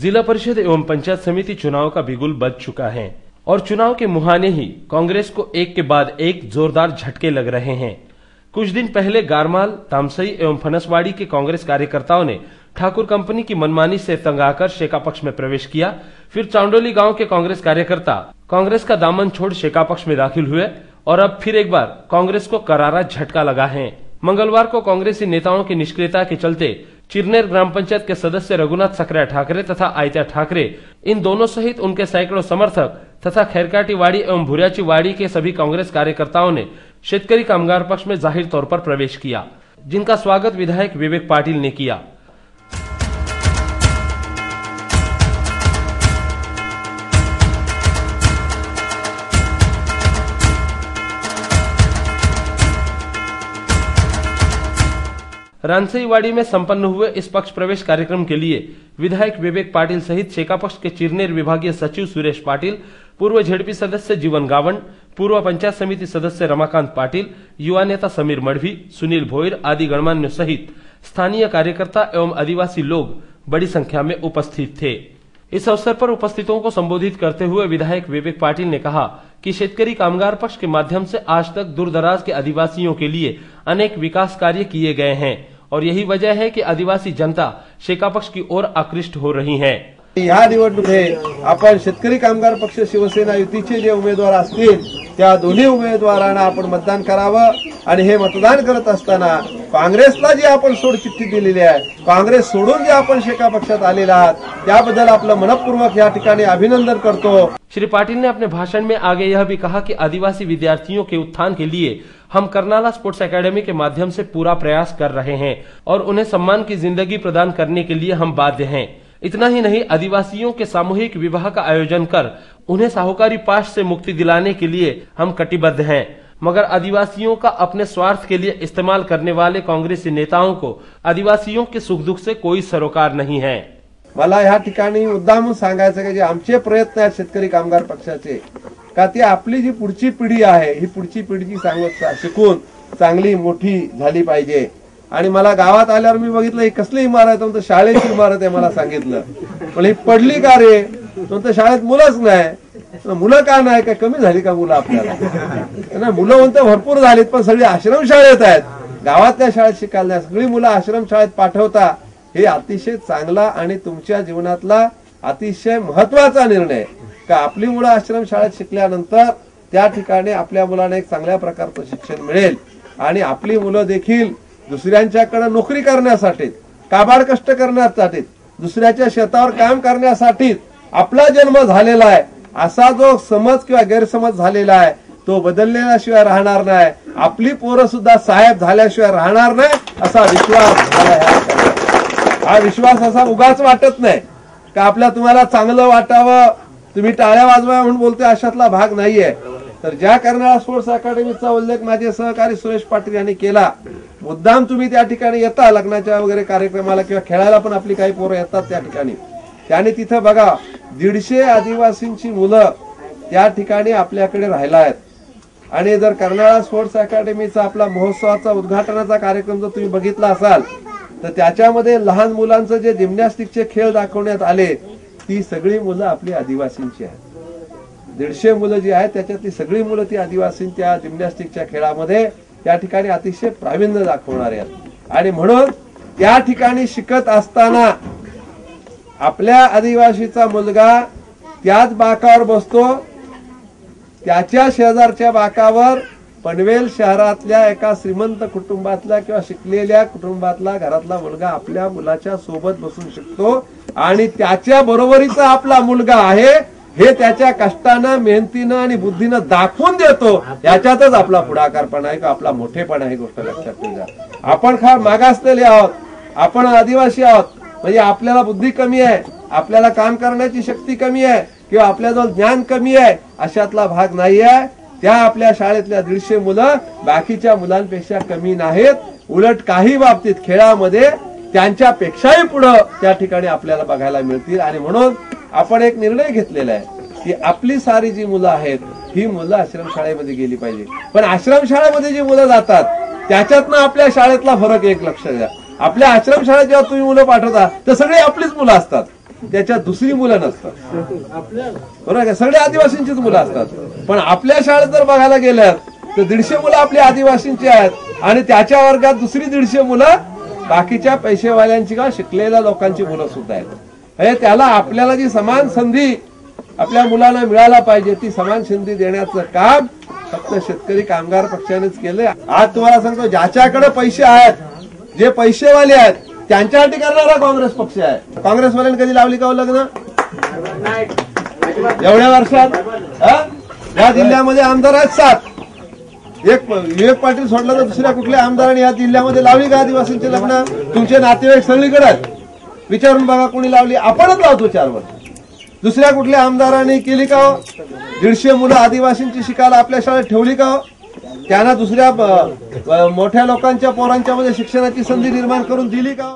जिला परिषद एवं पंचायत समिति चुनाव का बिगुल बज चुका है और चुनाव के मुहाने ही कांग्रेस को एक के बाद एक जोरदार झटके लग रहे हैं। कुछ दिन पहले गारमाल, तामसई एवं फनसवाड़ी के कांग्रेस कार्यकर्ताओं ने ठाकुर कंपनी की मनमानी से तंग आकर शेका पक्ष में प्रवेश किया। फिर चांडोली गांव के कांग्रेस कार्यकर्ता कांग्रेस का दामन छोड़ शेका पक्ष में दाखिल हुए और अब फिर एक बार कांग्रेस को करारा झटका लगा है। मंगलवार को कांग्रेसी नेताओं की निष्क्रियता के चलते चिरनेर ग्राम पंचायत के सदस्य रघुनाथ सकरिया ठाकरे तथा आयत्या ठाकरे, इन दोनों सहित उनके सैकड़ों समर्थक तथा खैरकाटी वाड़ी एवं भुरियाची वाड़ी के सभी कांग्रेस कार्यकर्ताओं ने शेतकरी कामगार पक्ष में जाहिर तौर पर प्रवेश किया, जिनका स्वागत विधायक विवेक पाटिल ने किया। रानसईवाड़ी में संपन्न हुए इस पक्ष प्रवेश कार्यक्रम के लिए विधायक विवेक पाटिल सहित शेका पक्ष के चिरनेर विभागीय सचिव सुरेश पाटिल, पूर्व झेडपी सदस्य जीवन गावंड, पूर्व पंचायत समिति सदस्य रमाकांत पाटिल, युवा नेता समीर मढ़वी, सुनील भोईर आदि गणमान्यों सहित स्थानीय कार्यकर्ता एवं आदिवासी लोग बड़ी संख्या में उपस्थित थे। इस अवसर पर उपस्थितों को संबोधित करते हुए विधायक विवेक पाटिल ने कहा कि शेतकरी कामगार पक्ष के माध्यम से आज तक दूरदराज के आदिवासियों के लिए अनेक विकास कार्य किए गए हैं और यही वजह है कि आदिवासी जनता शेका पक्ष की ओर आकृष्ट हो रही है। या निवडणुकीत आपण शेतकरी कामगार पक्ष शिवसेना युतीचे जे उमेदवार असतील त्या दोन्ही उमेदवारांना आपण मतदान करावं आणि हे मतदान करत असताना काँग्रेसला जी आपण सोडचिठ्ठी दिलेली आहे, काँग्रेस सोडून जे आपण शेका पक्षात आलेला आहात त्याबद्दल आपलं मनपूर्वक या ठिकाणी अभिनंदन करतो। श्री पाटिल ने अपने भाषण में आगे यह भी कहा कि आदिवासी विद्यार्थियों के उत्थान के लिए हम कर्नाला स्पोर्ट्स एकेडमी के माध्यम से पूरा प्रयास कर रहे हैं और उन्हें सम्मान की जिंदगी प्रदान करने के लिए हम बाध्य हैं। इतना ही नहीं, आदिवासियों के सामूहिक विवाह का आयोजन कर उन्हें साहूकारी पाश से मुक्ति दिलाने के लिए हम कटिबद्ध हैं, मगर आदिवासियों का अपने स्वार्थ के लिए इस्तेमाल करने वाले कांग्रेसी नेताओं को आदिवासियों के सुख दुख से कोई सरोकार नहीं है। मला या ठिकाणी मुद्दामून सांगायचं की जे आमचे प्रयत्न आहेत शेतकरी कामगार पक्षाचे, का ती आपली जी पुढची पिढी आहे ही पुढची पिढीची शिकून चांगली मोठी झाली पाहिजे। आणि मला गावात आल्यावर मी बघितलं ही कसली इमारत आहे, तर शाळेची इमारत आहे मला सांगितलं, पण ही पडली का रे, तर शाळेत मुलंच नाही। मुलं का नाही, काय कमी झाली का मुलं आपल्याला? मुलं म्हणते भरपूर झालीत पण सगळी आश्रम शाळेत आहेत, गावातल्या शाळेत शिकायला नाही, सगळी मुलं आश्रम शाळेत पाठवता, हे अतिशय चांगला आणि तुमच्या जीवनातला अतिशय महत्वाचा निर्णय का आपली मुलं आश्रम शाळेत शिकल्यानंतर त्या ठिकाणी आपल्या मुलांना एक चांगल्या प्रकारचं शिक्षण मिळेल आणि आपली मुलं देखील दुसऱ्यांच्याकडे नोकरी करण्यासाठी, काबाड कष्ट करण्यासाठी, दुसऱ्याच्या शेतावर काम करण्यासाठी आपला जन्म झालेला आहे असा जो समज किंवा गैरसमज झालेला आहे तो बदलल्याशिवाय राहणार नाही। आपली पोरं सुद्धा साहेब झाल्याशिवाय राहणार नाही असा विश्वास हा विश्वास असा उगाच वाटत नाही का आपल्या तुम्हाला चांगलं वाटावं, तुम्ही टाळ्या वाजवा म्हणून बोलते, अशातला भाग नाहीये। तर ज्या कर्नाळा स्पोर्ट्स अकादमीचा उल्लेख माझे सहकारी सुरेश पाटील यांनी केला, मुद्दाम तुम्ही त्या ठिकाणी येता लग्नाच्या वगैरे कार्यक्रमाला किंवा खेळायला पण आपली काही पोरं येतात त्या ठिकाणी, त्याने तिथं बघा 150 आदिवासींची मुलं त्या ठिकाणी आपल्याकडे राहिला आहेत। आणि जर कर्नाळा स्पोर्ट्स अकादमीचा आपला महोत्सवाचा उद्घाटनाचा कार्यक्रम जर तुम्ही बघितला असाल तर त्याच्यामध्ये लहान मुलांचं जे जिम्नॅस्टिकचे खेळ दाखवण्यात आले ती सगळी मुलं आपली आदिवासींची आहेत। 150 मुलं जी आहेत त्याच्यातली सगळी मुलं ती आदिवासींच्या जिम्नॅस्टिकच्या खेळामध्ये त्या ठिकाणी अतिशय प्रावीण्य दाखवणारे आहेत। आणि म्हणून त्या ठिकाणी शिकत असताना आपल्या आदिवासीचा मुलगा त्याच बाकावर बसतो, त्याच्या शेजारच्या बाकावर पनवेल शहरातल्या एका श्रीमंत कुटुंबातला किंवा शिकलेल्या कुटुंबातला घरातला मुलगा आपल्या मुलाच्या सोबत बसून शिकतो आणि त्याच्या बरोबरीचा आपला मुलगा आहे हे त्याच्या कष्टानं, मेहनतीनं आणि बुद्धीनं दाखवून देतो। याच्यातच आपला पुढाकारपणा आहे, आपला मोठेपणा आहे। गोष्ट लक्षात ठेवा, आपण फार मागासलेले आहोत, आपण आदिवासी आहोत, म्हणजे आपल्याला बुद्धी कमी आहे, आपल्याला काम करण्याची शक्ती कमी आहे किंवा आपल्याजवळ ज्ञान कमी आहे, अशातला भाग नाही आहे। त्या आपल्या शाळेतल्या 150 मुलं बाकीच्या मुलांपेक्षा कमी नाहीत, उलट काही बाबतीत खेळामध्ये त्यांच्यापेक्षाही पुढे त्या ठिकाणी आपल्याला बघायला मिळतील। आणि म्हणून आपण एक निर्णय घेतलेला आहे की आपली सारी जी मुलं आहेत ही मुलं आश्रमशाळेमध्ये गेली पाहिजे, पण आश्रमशाळेमध्ये जी मुलं जातात त्याच्यातनं आपल्या शाळेतला फरक एक लक्ष द्या। आपल्या आश्रमशाळेत जेव्हा तुम्ही मुलं पाठवता तर सगळी आपलीच मुलं असतात, त्याच्यात दुसरी मुलं नसतात, बरोबर का? सगळे आदिवासींचीच मुलं असतात. पण आपल्या शाळेत जर बघायला गेलं तर 150 मुलं आपली आदिवासींची आहेत आणि त्याच्या वर्गात दुसरी 150 मुलं बाकीच्या पैसेवाल्यांची का शिकलेल्या लोकांची मुलं सुद्धा आहेत. हे त्याला आपल्याला जी समान संधी आपल्या मुलांना मिळायला पाहिजे ती समान संधी देण्याचं काम फक्त शेतकरी कामगार पक्षानेच केलंय. आज तुम्हाला सांगतो, ज्याच्याकडे पैसे आहेत, जे पैसेवाले आहेत, त्यांच्यासाठी करणारा काँग्रेस पक्ष आहे. काँग्रेसवाल्यांनी कधी लावली का लग्न एवढ्या वर्षात? या जिल्ह्यामध्ये आमदार आहेत 7. एक विवेक पाटील सोडला तर दुसऱ्या कुठल्या आमदारांनी या जिल्ह्यामध्ये लावली का आदिवासींचे लग्न? तुमचे नातेवाईक सगळीकडे आहेत, विचारून बघा कोणी लावली. आपणच लावतो 4 वर्ष. दुसऱ्या कुठल्या आमदारांनी केली का? 150 मुलं आदिवासींची शिकायला आपल्या शाळेत ठेवली का? त्यांना दुसऱ्या मोठ्या लोकांच्या पोरांच्या मध्ये शिक्षणाची संधी निर्माण करून दिली का?